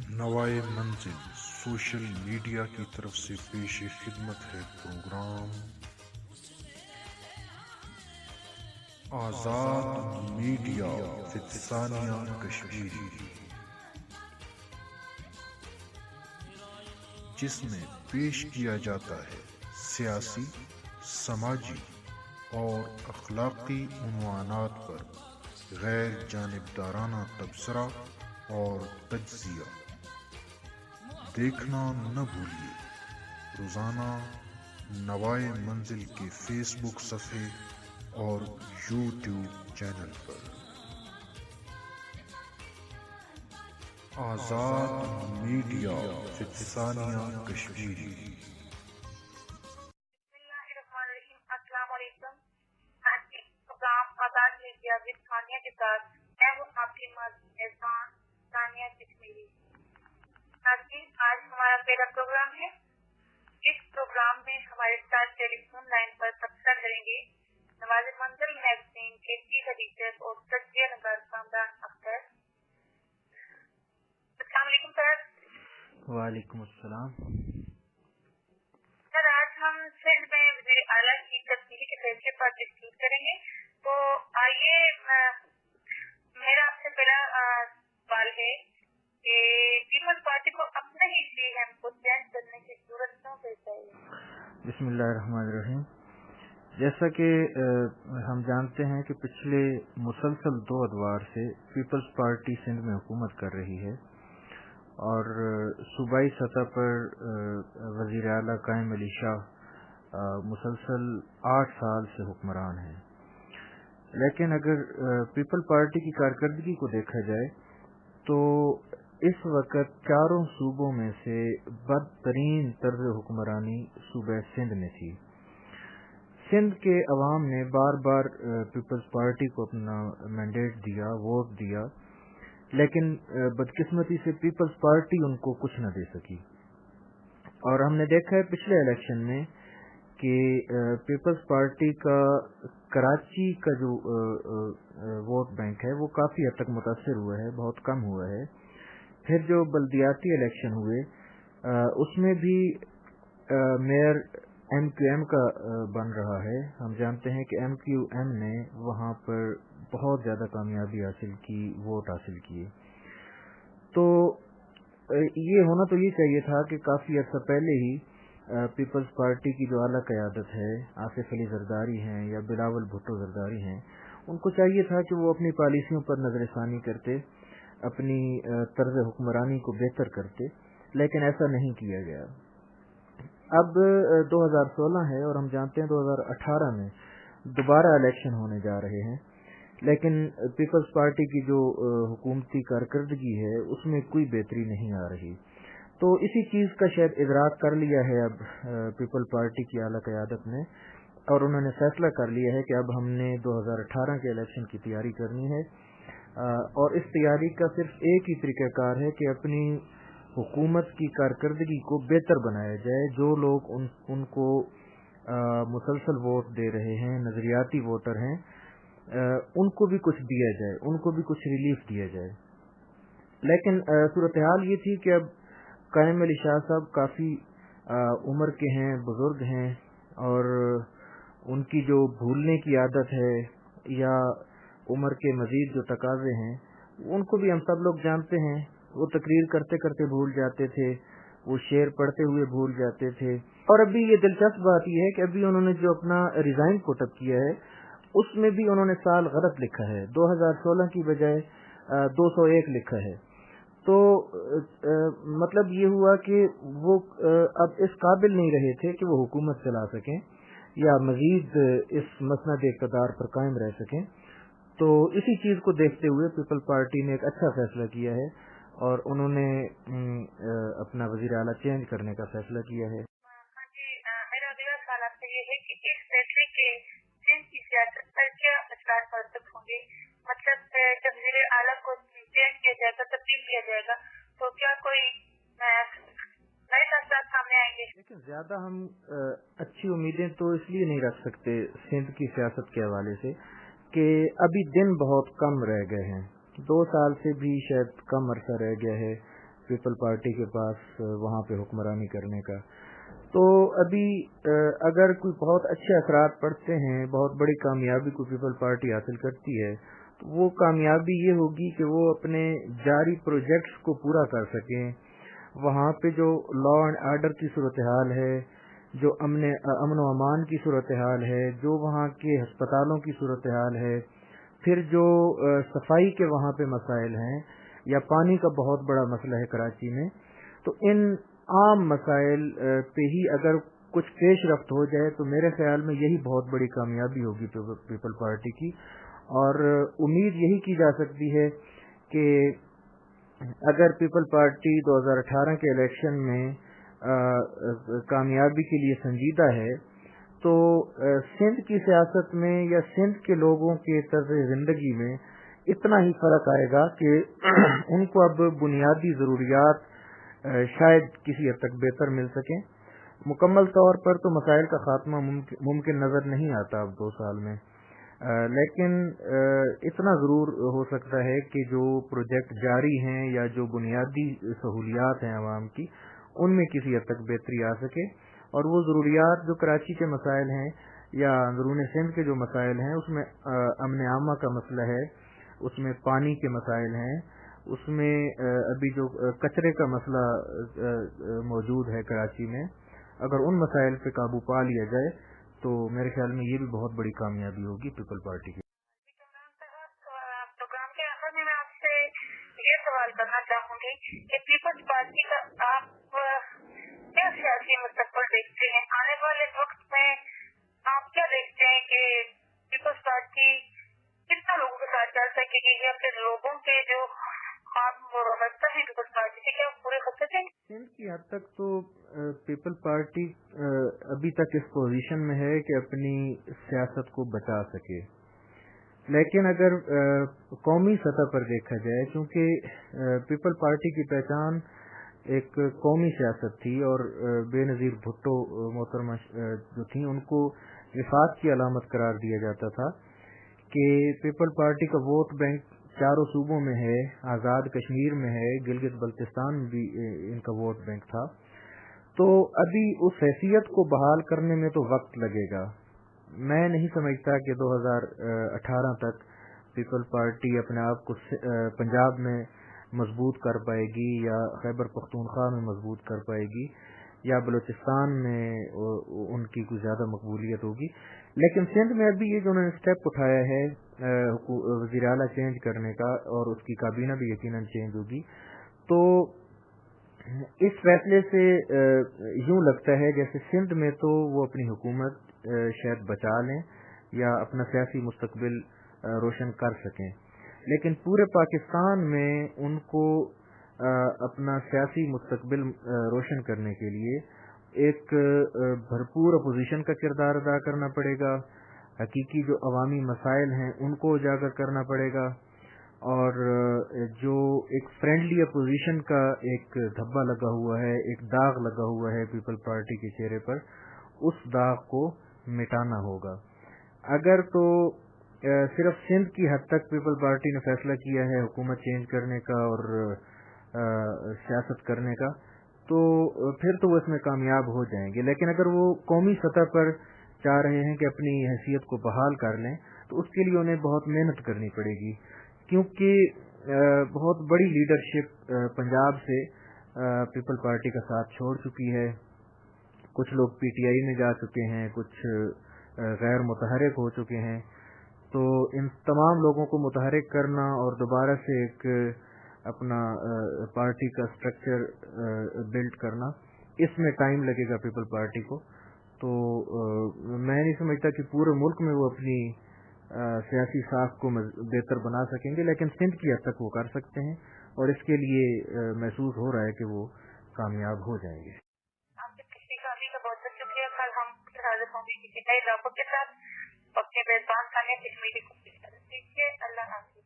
نوائے منزل social media کی طرف سے پیش خدمت ہے پروگرام آزاد میڈیا ثانیہ کشمیری، جس میں پیش کیا جاتا ہے سیاسی، سماجی اور اخلاقی عنوانات پر غیر جانبدارانہ تبصرہ اور تجزیہ۔ دیکھنا نہ بھولیے روزانہ نوائے منزل کے فیس بک صفحے اور یوٹیوب چینل پر۔ آزاد میڈیا ثانیہ کشمیری۔ السلام علیکم۔ آج کے پروگرام آزاد میڈیا ود ثانیہ کے ساتھ میں ہوں آپ کی میزبان ثانیہ کشمیری۔ آج ہمارا پہلا پروگرام ہے۔ اس پروگرام میں ہمارے ساتھ ٹیلی فون لائن پر تبصرہ کریں گے نوائے منزل میگزین کے چیف ایڈیٹر اور تجزیہ نگار کامران اختر۔ السلام علیکم سر۔ وعلیکم السلام۔ سر آج ہم سندھ میں وزیر اعلیٰ کی تبدیلی کے فیصلے پر ڈسکس کریں گے، تو آئیے میرا آپ سے پہلا سوال ہے کہ پیپلز پارٹی کو اپنے ہی سی ایم کو چینج کرنے کی ضرورت کیوں پیش آئی؟ بسم اللہ الرحمن الرحیم۔ جیسا کہ ہم جانتے ہیں کہ پچھلے مسلسل 2 ادوار سے پیپلز پارٹی سندھ میں حکومت کر رہی ہے اور صوبائی سطح پر وزیر اعلیٰ قائم علی شاہ مسلسل 8 سال سے حکمران ہیں۔ لیکن اگر پیپل پارٹی کی کارکردگی کو دیکھا جائے تو اس وقت 4 صوبوں میں سے بدترین طرز حکمرانی صوبہ سندھ میں تھی۔ سندھ کے عوام نے بار بار پیپلز پارٹی کو اپنا مینڈیٹ دیا، ووٹ دیا، لیکن بدقسمتی سے پیپلز پارٹی ان کو کچھ نہ دے سکی۔ اور ہم نے دیکھا ہے پچھلے الیکشن میں کہ پیپلز پارٹی کا کراچی کا جو ووٹ بینک ہے وہ کافی حد تک متاثر ہوا ہے، بہت کم ہوا ہے۔ پھر جو بلدیاتی الیکشن ہوئے اس میں بھی میئر ایم کیو ایم کا بن رہا ہے۔ ہم جانتے ہیں کہ ایم کیو ایم نے وہاں پر بہت زیادہ کامیابی حاصل کی، ووٹ حاصل کیے۔ تو یہ ہونا تو یہ چاہیے تھا کہ کافی عرصہ پہلے ہی پیپلز پارٹی کی جو اعلیٰ قیادت ہے، آصف علی زرداری ہیں یا بلاول بھٹو زرداری ہیں، ان کو چاہیے تھا کہ وہ اپنی پالیسیوں پر نظر ثانی کرتے، اپنی طرز حکمرانی کو بہتر کرتے، لیکن ایسا نہیں کیا گیا۔ اب 2016 ہے اور ہم جانتے ہیں 2018 میں دوبارہ الیکشن ہونے جا رہے ہیں، لیکن پیپلز پارٹی کی جو حکومتی کارکردگی ہے اس میں کوئی بہتری نہیں آ رہی۔ تو اسی چیز کا شاید ادراک کر لیا ہے اب پیپل پارٹی کی اعلیٰ قیادت نے، اور انہوں نے فیصلہ کر لیا ہے کہ اب ہم نے 2018 کے الیکشن کی تیاری کرنی ہے، اور اس تیاری کا صرف ایک ہی طریقہ کار ہے کہ اپنی حکومت کی کارکردگی کو بہتر بنایا جائے۔ جو لوگ ان کو مسلسل ووٹ دے رہے ہیں، نظریاتی ووٹر ہیں، ان کو بھی کچھ دیا جائے، ان کو بھی کچھ ریلیف دیا جائے۔ لیکن صورتحال یہ تھی کہ اب قائم علی شاہ صاحب کافی عمر کے ہیں، بزرگ ہیں، اور ان کی جو بھولنے کی عادت ہے یا عمر کے مزید جو تقاضے ہیں ان کو بھی ہم سب لوگ جانتے ہیں۔ وہ تقریر کرتے کرتے بھول جاتے تھے، وہ شعر پڑھتے ہوئے بھول جاتے تھے۔ اور ابھی یہ دلچسپ بات یہ ہے کہ ابھی انہوں نے جو اپنا ریزائن پٹ اپ کیا ہے اس میں بھی انہوں نے سال غلط لکھا ہے، 2016 کی بجائے 201 لکھا ہے۔ تو مطلب یہ ہوا کہ وہ اب اس قابل نہیں رہے تھے کہ وہ حکومت چلا سکیں یا مزید اس مسند اقتدار پر قائم رہ سکیں۔ تو اسی چیز کو دیکھتے ہوئے پیپل پارٹی نے ایک اچھا فیصلہ کیا ہے اور انہوں نے اپنا وزیر اعلیٰ چینج کرنے کا فیصلہ کیا ہے۔ ہاں جی، میرا اگلا سوال آپ سے یہ ہے کہ اس فیصلے کے سندھ کی سیاست پر کیا اثرات مرتب ہوں گے؟ مطلب جب وزیر اعلیٰ کو چینج کیا جائے گا، تبدیل کیا جائے گا، تو کیا کوئی نئے اثرات سامنے آئیں گے؟ لیکن زیادہ ہم اچھی امیدیں تو اس لیے نہیں رکھ سکتے سندھ کی سیاست کے حوالے سے کہ ابھی دن بہت کم رہ گئے ہیں، 2 سال سے بھی شاید کم عرصہ رہ گیا ہے پیپل پارٹی کے پاس وہاں پہ حکمرانی کرنے کا. تو ابھی اگر کوئی بہت اچھے اثرات پڑتے ہیں, بہت بڑی کامیابی کو پیپل پارٹی حاصل کرتی ہے, تو وہ کامیابی یہ ہوگی کہ وہ اپنے جاری پروجیکٹس کو پورا کر سکیں. وہاں پہ جو لا اینڈ آرڈر کی صورتحال ہے, جو امن و امان کی صورتحال ہے, جو وہاں کے ہسپتالوں کی صورتحال ہے, پھر جو صفائی کے وہاں پہ مسائل ہیں, یا پانی کا بہت بڑا مسئلہ ہے کراچی میں, تو ان عام مسائل پہ ہی اگر کچھ پیش رفت ہو جائے تو میرے خیال میں یہی بہت بڑی کامیابی ہوگی پیپل پارٹی کی. اور امید یہی کی جا سکتی ہے کہ اگر پیپل پارٹی 2018 کے الیکشن میں کامیابی کے لیے سنجیدہ ہے تو سندھ کی سیاست میں یا سندھ کے لوگوں کے طرز زندگی میں اتنا ہی فرق آئے گا کہ ان کو اب بنیادی ضروریات شاید کسی حد تک بہتر مل سکیں. مکمل طور پر تو مسائل کا خاتمہ ممکن نظر نہیں آتا اب 2 سال میں, لیکن اتنا ضرور ہو سکتا ہے کہ جو پروجیکٹ جاری ہیں یا جو بنیادی سہولیات ہیں عوام کی, ان میں کسی حد تک بہتری آ سکے. اور وہ ضروریات جو کراچی کے مسائل ہیں یا اندرون سندھ کے جو مسائل ہیں, اس میں امن عامہ کا مسئلہ ہے, اس میں پانی کے مسائل ہیں, اس میں ابھی جو کچرے کا مسئلہ موجود ہے کراچی میں, اگر ان مسائل پہ قابو پا لیا جائے تو میرے خیال میں یہ بھی بہت بڑی کامیابی ہوگی پیپل پارٹی کی. پروگرام کے آخر میں آپ سے یہ سوال کرنا چاہوں گی کہ پیپلز پارٹی کا آپ کیا سیاسی مستقبل دیکھتے ہیں آنے والے وقت میں؟ آپ کیا دیکھتے ہیں کہ پیپلز پارٹی کتنا لوگوں کے ساتھ چل سکے گی, یا پھر لوگوں کے جو خاص وابستہ ہیں پیپلز پارٹی سے کیا پورے ہو سکیں؟ سندھ کی حد تک تو پیپل پارٹی ابھی تک اس پوزیشن میں ہے کہ اپنی سیاست کو بچا سکے, لیکن اگر قومی سطح پر دیکھا جائے, چونکہ پیپل پارٹی کی پہچان ایک قومی سیاست تھی اور بے نظیر بھٹو محترمہ جو تھیں ان کو وفاق کی علامت قرار دیا جاتا تھا کہ پیپل پارٹی کا ووٹ بینک 4 صوبوں میں ہے, آزاد کشمیر میں ہے, گلگت بلتستان میں بھی ان کا ووٹ بینک تھا. تو ابھی اس حیثیت کو بحال کرنے میں تو وقت لگے گا. میں نہیں سمجھتا کہ 2018 تک پیپل پارٹی اپنے آپ کو پنجاب میں مضبوط کر پائے گی, یا خیبر پختونخوا میں مضبوط کر پائے گی, یا بلوچستان میں ان کی کوئی زیادہ مقبولیت ہوگی. لیکن سندھ میں ابھی یہ جو انہوں نے اسٹیپ اٹھایا ہے وزیر اعلیٰ چینج کرنے کا, اور اس کی کابینہ بھی یقیناً چینج ہوگی, تو اس فیصلے سے یوں لگتا ہے جیسے سندھ میں تو وہ اپنی حکومت شاید بچا لیں یا اپنا سیاسی مستقبل روشن کر سکیں, لیکن پورے پاکستان میں ان کو اپنا سیاسی مستقبل روشن کرنے کے لیے ایک بھرپور اپوزیشن کا کردار ادا کرنا پڑے گا, حقیقی جو عوامی مسائل ہیں ان کو اجاگر کرنا پڑے گا, اور جو ایک فرینڈلی اپوزیشن کا ایک دھبا لگا ہوا ہے, ایک داغ لگا ہوا ہے پیپل پارٹی کے چہرے پر, اس داغ کو مٹانا ہوگا. اگر تو صرف سندھ کی حد تک پیپل پارٹی نے فیصلہ کیا ہے حکومت چینج کرنے کا اور سیاست کرنے کا, تو پھر تو وہ اس میں کامیاب ہو جائیں گے. لیکن اگر وہ قومی سطح پر چاہ رہے ہیں کہ اپنی حیثیت کو بحال کر لیں تو اس کے لیے انہیں بہت محنت کرنی پڑے گی, کیونکہ بہت بڑی لیڈرشپ پنجاب سے پیپل پارٹی کا ساتھ چھوڑ چکی ہے. کچھ لوگ پی ٹی آئی میں جا چکے ہیں, کچھ غیر متحرک ہو چکے ہیں. تو ان تمام لوگوں کو متحرک کرنا اور دوبارہ سے ایک اپنا پارٹی کا اسٹرکچر بلڈ کرنا, اس میں ٹائم لگے گا پیپل پارٹی کو. تو میں نہیں سمجھتا کہ پورے ملک میں وہ اپنی سیاسی ساکھ کو بہتر بنا سکیں گے, لیکن سندھ کی حد تک وہ کر سکتے ہیں, اور اس کے لیے محسوس ہو رہا ہے کہ وہ کامیاب ہو جائیں گے. آپ کی تشریح کا بہت بہت شکریہ. کل ہم حاضر ہوں گے کسی نئے ٹاپک کے ساتھ. اپنے میزبان خانے کشمیری کو اللہ حافظ.